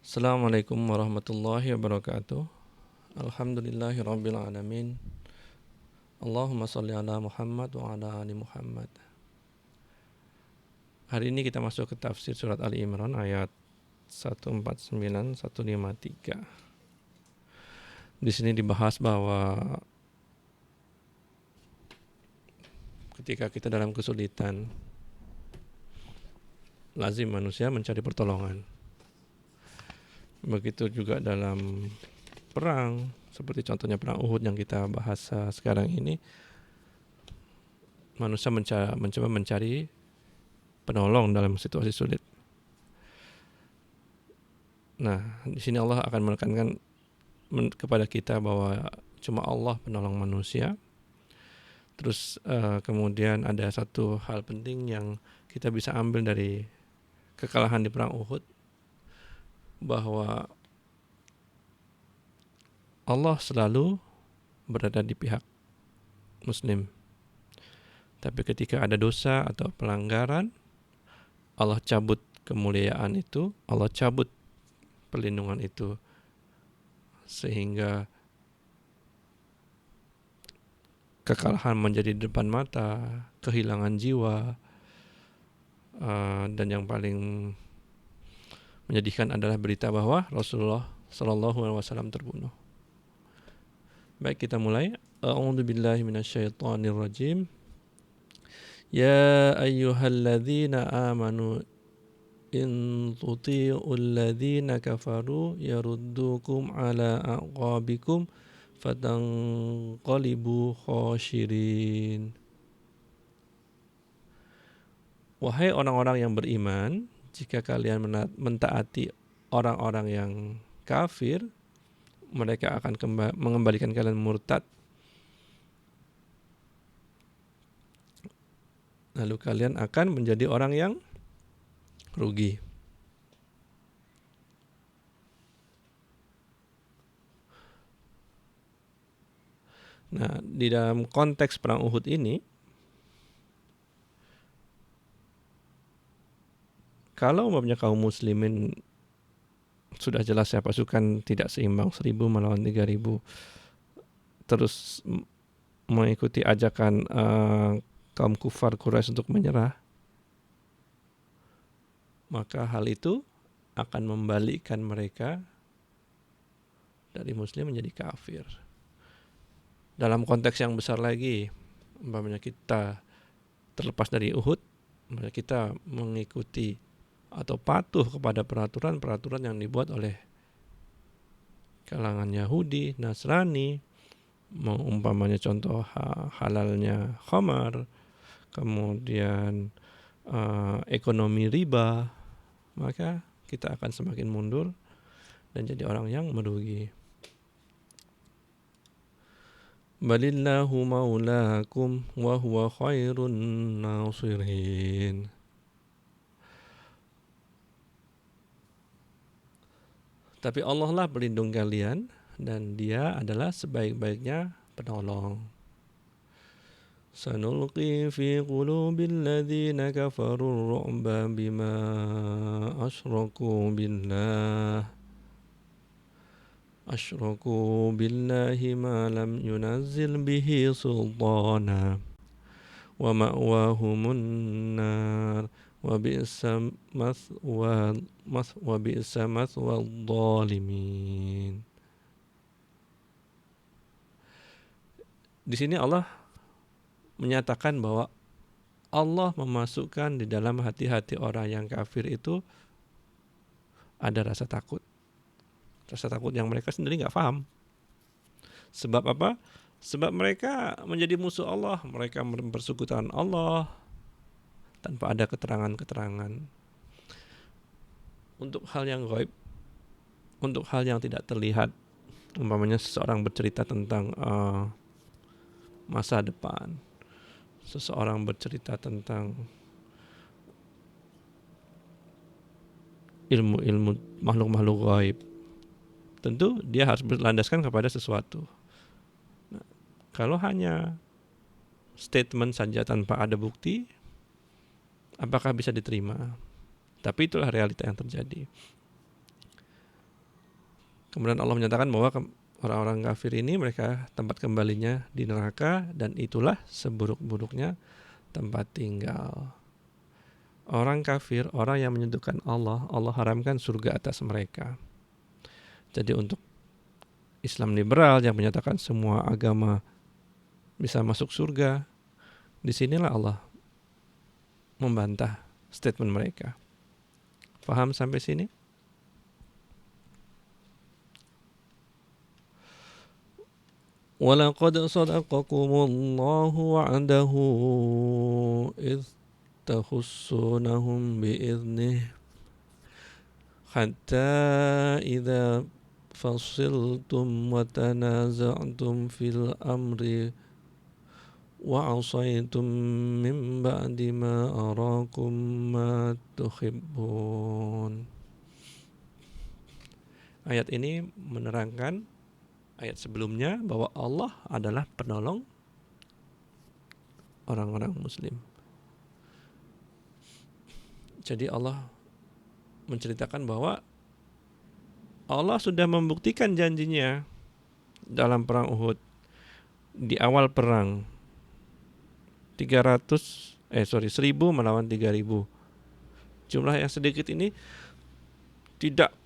Assalamualaikum warahmatullahi wabarakatuh. Alhamdulillahirabbil alamin. Allahumma shalli ala Muhammad wa ala ali Muhammad. Hari ini kita masuk ke tafsir surat Ali Imran ayat 149 153. Di sini dibahas bahwa ketika kita dalam kesulitan, lazim manusia mencari pertolongan. Begitu juga dalam perang, seperti contohnya perang Uhud yang kita bahas sekarang ini, manusia mencoba mencari penolong dalam situasi sulit. Nah, di sini Allah akan menekankan kepada kita bahwa cuma Allah penolong manusia. Terus kemudian ada satu hal penting yang kita bisa ambil dari kekalahan di perang Uhud, bahwa Allah selalu berada di pihak Muslim. Tapi ketika ada dosa atau pelanggaran, Allah cabut kemuliaan itu, Allah cabut perlindungan itu, sehingga kekalahan menjadi di depan mata, kehilangan jiwa, dan yang paling menyedihkan adalah berita bahwa Rasulullah Shallallahu Alaihi Wasallam terbunuh. Baik, kita mulai. A'udzubillahi minasyaitonirrajim. Ya ayyuhalladzina amanu in tuti'ul ladzina kafaru yaruddukum ala aqabikum fatanqalibu khasyirin. Wahai orang-orang yang beriman, jika kalian mentaati orang-orang yang kafir, mereka akan mengembalikan kalian murtad, lalu kalian akan menjadi orang yang rugi. Nah, di dalam konteks perang Uhud ini, kalau umpamanya kaum muslimin sudah jelas ya pasukan tidak seimbang, 1.000 melawan 3.000, terus mengikuti ajakan kaum kufar Quraisy untuk menyerah, maka hal itu akan membalikkan mereka dari muslim menjadi kafir. Dalam konteks yang besar lagi, umpamanya kita terlepas dari Uhud, kita mengikuti atau patuh kepada peraturan-peraturan yang dibuat oleh kalangan Yahudi, Nasrani, umpamanya contoh halalnya khamar, kemudian ekonomi riba, maka kita akan semakin mundur dan jadi orang yang merugi. Balillahu maulakum wa huwa khairun nasirin. Tapi Allah lah pelindung kalian dan Dia adalah sebaik-baiknya penolong. Sanulqi fi qulubil ladzina kafarur ru'ba bima asyraku billahi ma lam yunazzil bihi sultana wa ma'wahumun nar wa bi'sa mathwal dhalimin. Di sini Allah menyatakan bahwa Allah memasukkan di dalam hati-hati orang yang kafir itu ada rasa takut. Rasa takut yang mereka sendiri nggak paham. Sebab apa? Sebab mereka menjadi musuh Allah, mereka mempersekutukan Allah tanpa ada keterangan-keterangan. Untuk hal yang gaib, untuk hal yang tidak terlihat, umpamanya seseorang bercerita tentang masa depan, seseorang bercerita tentang ilmu-ilmu makhluk-makhluk gaib, tentu dia harus berlandaskan kepada sesuatu. Nah, kalau hanya statement saja tanpa ada bukti, apakah bisa diterima? Tapi itulah realita yang terjadi. Kemudian Allah menyatakan bahwa orang-orang kafir ini mereka tempat kembalinya di neraka, dan itulah seburuk-buruknya tempat tinggal. Orang kafir, orang yang menyentuhkan Allah, Allah haramkan surga atas mereka. Jadi untuk Islam liberal yang menyatakan semua agama bisa masuk surga, disinilah Allah membantah statement mereka. Paham sampai sini? وَلَقَدْ صَدَقَكُمُ اللَّهُ وَعْدَهُ إِذْ تَحُسُّونَهُم بِإِذْنِهِ حَتَّى إِذَا فَصِلْتُمْ وَتَنَازَعْتُمْ فِي الْأَمْرِ وَعَصَيْتُمْ مِنْ بَعْدِ مَا أَرَاكُمْ مَا تُحِبُّونَ. Ayat ini menerangkan ayat sebelumnya bahwa Allah adalah penolong orang-orang muslim. Jadi Allah menceritakan bahwa Allah sudah membuktikan janjinya dalam perang Uhud. Di awal perang 1000 melawan 3000. Jumlah yang sedikit ini tidak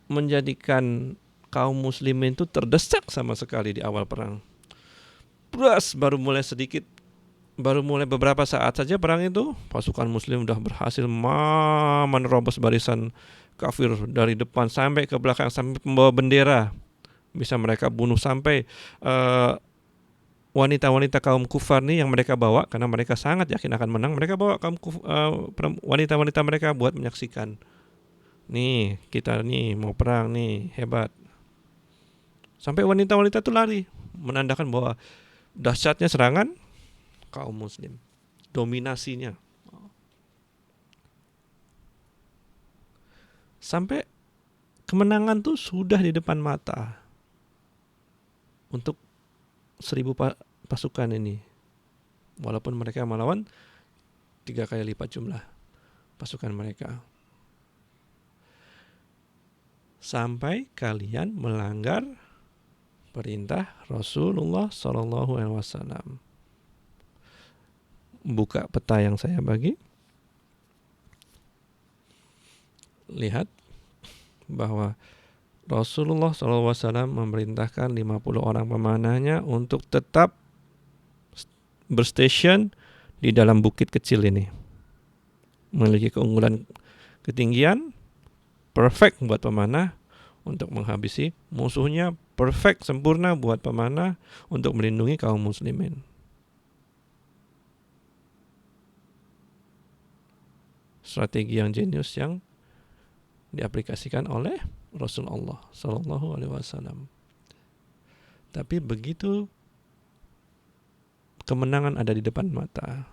menjadikan kaum muslimin itu terdesak sama sekali di awal perang. Baru mulai beberapa saat saja perang itu, pasukan muslim sudah berhasil menerobos barisan kafir dari depan sampai ke belakang, sampai membawa bendera. Bisa mereka bunuh sampai wanita-wanita kaum kufar nih yang mereka bawa, karena mereka sangat yakin akan menang. Mereka bawa wanita-wanita mereka buat menyaksikan. Nih, kita nih mau perang nih, hebat. Sampai wanita-wanita itu lari, menandakan bahwa dahsyatnya serangan kaum muslim, dominasinya. Sampai kemenangan tuh sudah di depan mata untuk 1000 pasukan ini. Walaupun mereka melawan 3 kali lipat jumlah pasukan mereka. Sampai kalian melanggar perintah Rasulullah SAW. Buka peta yang saya bagi. Lihat bahwa Rasulullah SAW memerintahkan 50 orang pemanahnya untuk tetap berstation di dalam bukit kecil ini. Memiliki keunggulan ketinggian, perfect buat pemanah untuk menghabisi musuhnya, perfect, sempurna buat pemanah untuk melindungi kaum muslimin. Strategi yang jenius yang diaplikasikan oleh Rasulullah Sallallahu Alaihi Wasallam. Tapi begitu kemenangan ada di depan mata,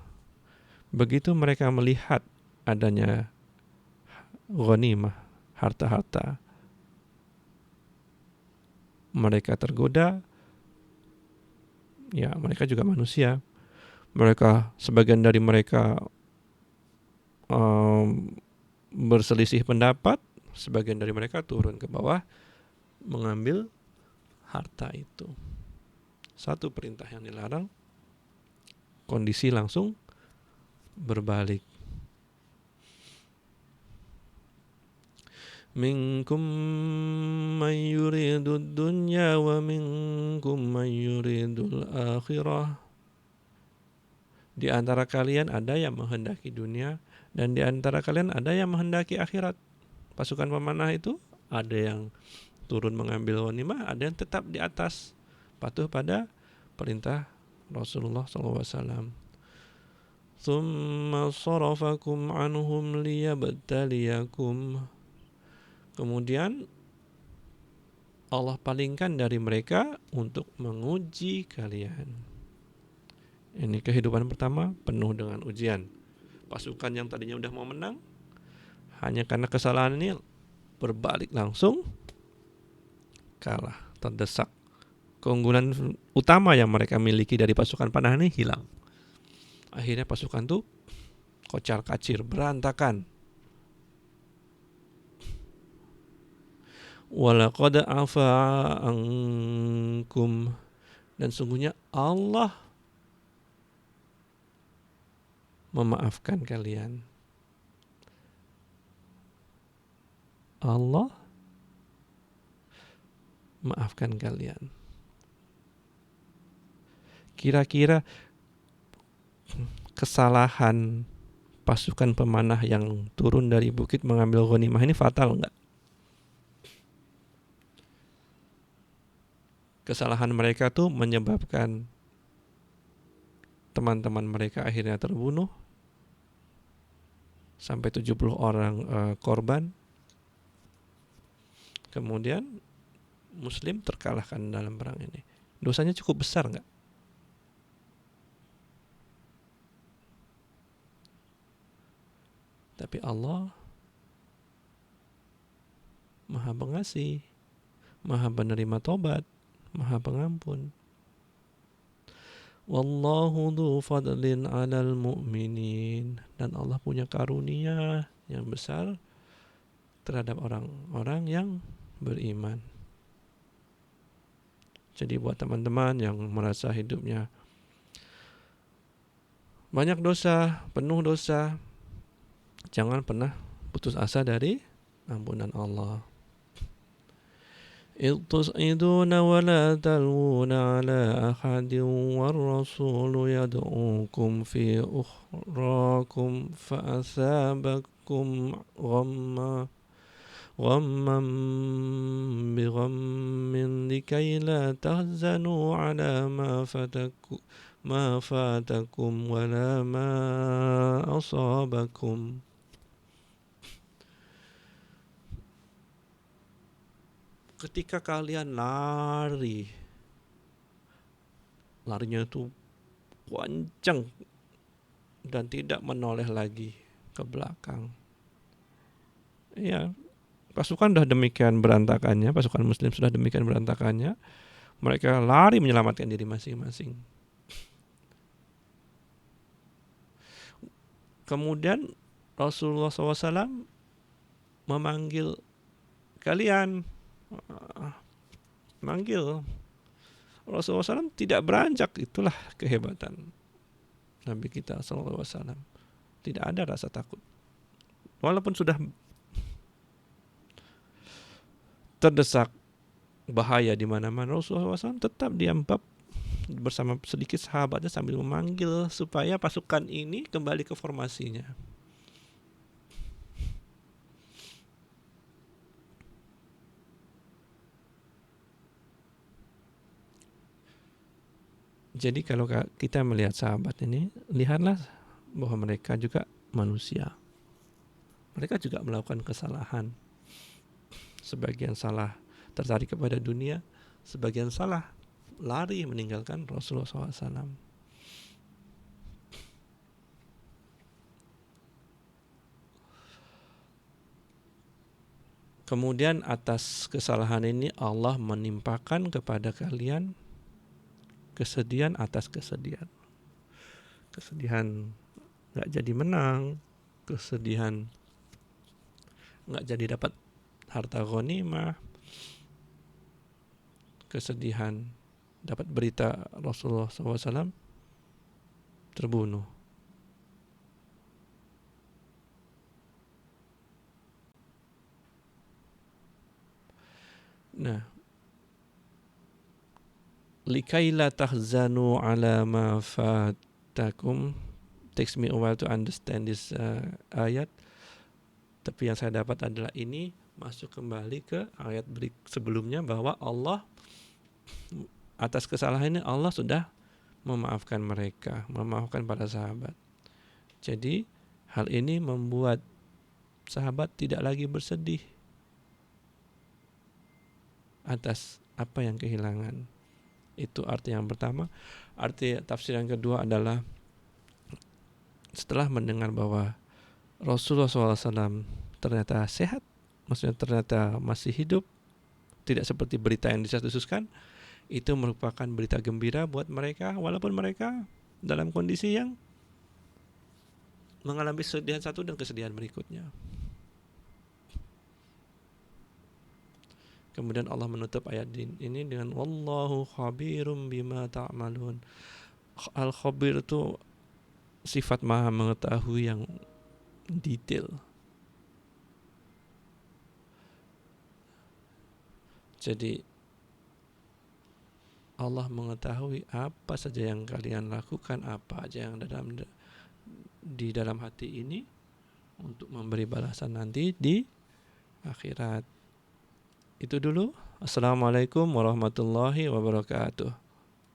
begitu mereka melihat adanya ghanimah, harta-harta, mereka tergoda. Ya, mereka juga manusia. Sebagian dari mereka berselisih pendapat, sebagian dari mereka turun ke bawah mengambil harta itu. Satu perintah yang dilarang, kondisi langsung berbalik. Minkum man yuridud dunya wa minkum man yuridul akhirah. Di antara kalian ada yang menghendaki dunia, dan di antara kalian ada yang menghendaki akhirat. Pasukan pemanah itu ada yang turun mengambil ghanimah, ada yang tetap di atas, patuh pada perintah Rasulullah SAW. Tsumma sarafakum anhum liyabtaliyakum. Kemudian Allah palingkan dari mereka untuk menguji kalian. Ini kehidupan pertama penuh dengan ujian. Pasukan yang tadinya udah mau menang, hanya karena kesalahan ini berbalik langsung kalah, terdesak. Keunggulan utama yang mereka miliki dari pasukan panah ini hilang. Akhirnya pasukan itu kocar kacir, berantakan. Walaqad afa ankum, dan sungguhnya Allah memaafkan kalian. Allah maafkan kalian. Kira-kira kesalahan pasukan pemanah yang turun dari bukit mengambil ghanimah ini fatal enggak? Kesalahan mereka tuh menyebabkan teman-teman mereka akhirnya terbunuh, sampai 70 orang korban. Kemudian Muslim terkalahkan dalam perang ini. Dosanya cukup besar enggak? Tapi Allah Maha Pengasih, Maha penerima tobat, Maha pengampun. Wallahu dzu fadlin 'alal mu'minin, dan Allah punya karunia yang besar terhadap orang-orang yang beriman. Jadi buat teman-teman yang merasa hidupnya banyak dosa, penuh dosa, jangan pernah putus asa dari ampunan Allah. إذ تصعدون ولا تلوون على أحد والرسول يدعوكم في أخراكم فأثابكم غما بغم لكي لا تحزنوا على ما فاتكم ولا ما أصابكم. Ketika kalian larinya itu kencang dan tidak menoleh lagi ke belakang. Ya, pasukan sudah demikian berantakannya, pasukan Muslim sudah demikian berantakannya, mereka lari menyelamatkan diri masing-masing. Kemudian Rasulullah SAW memanggil kalian, manggil. Rasulullah SAW tidak beranjak. Itulah kehebatan Nabi kita SAW. Tidak ada rasa takut. Walaupun sudah terdesak bahaya di mana-mana, Rasulullah SAW tetap diam bersama sedikit sahabatnya sambil memanggil supaya pasukan ini kembali ke formasinya. Jadi kalau kita melihat sahabat ini, lihatlah bahwa mereka juga manusia. Mereka juga melakukan kesalahan. Sebagian salah tertarik kepada dunia, sebagian salah lari meninggalkan Rasulullah SAW. Kemudian atas kesalahan ini Allah menimpakan kepada kalian kesedihan atas kesedihan. Kesedihan gak jadi menang, kesedihan gak jadi dapat harta ghanimah, kesedihan dapat berita Rasulullah SAW terbunuh. Nah, likai la tahzanu ala ma fatakum, takes me a while to understand this ayat, tapi yang saya dapat adalah ini masuk kembali ke ayat sebelumnya bahwa Allah atas kesalahan ini Allah sudah memaafkan mereka, memaafkan para sahabat. Jadi hal ini membuat sahabat tidak lagi bersedih atas apa yang kehilangan. Itu arti yang pertama. Arti tafsir yang kedua adalah setelah mendengar bahwa Rasulullah SAW ternyata sehat, maksudnya ternyata masih hidup, tidak seperti berita yang disuskan, itu merupakan berita gembira buat mereka, walaupun mereka dalam kondisi yang mengalami kesedihan satu dan kesedihan berikutnya. Kemudian Allah menutup ayat ini dengan wallahu khabirum bima ta'malun. Al-khabir itu sifat maha mengetahui yang detail. Jadi Allah mengetahui apa saja yang kalian lakukan, apa aja yang di dalam hati ini, untuk memberi balasan nanti di akhirat. Itu dulu. Assalamualaikum warahmatullahi wabarakatuh.